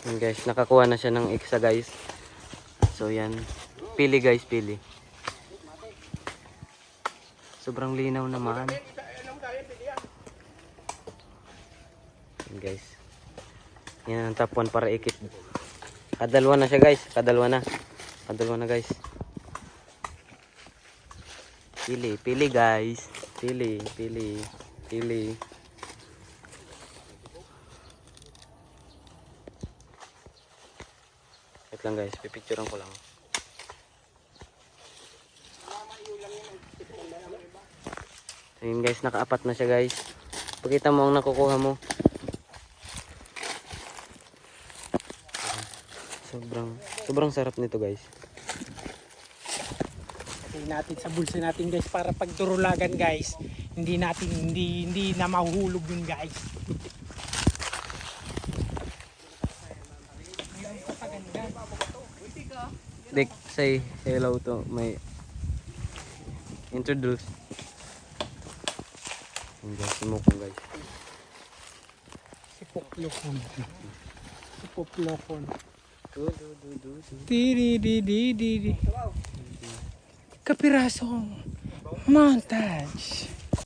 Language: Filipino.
Yan guys, nakakuha na siya ng iksa guys. So yan, pili guys, pili. Sobrang linaw naman. Yan guys. Yan ang top 1 para ikit. Kadalwa na siya guys, kadalwa na. Kadalwa na guys. Pili, pili guys. Pili, pili, pili. Wait lang guys, pipicturean ko lang. Ayun guys, nakaapat na siya guys. Pakita mo ang nakukuha mo. Sobrang sarap nito guys. Lagay natin sa bulsa natin guys para pag turulagan guys, hindi na mahuhulog yun guys. Dick, say hello to my introduce. Yung guys, sumukong guys. Si Poplokon. Si Poplokon. Tiri-di-di-di-di. Kapirasong montage.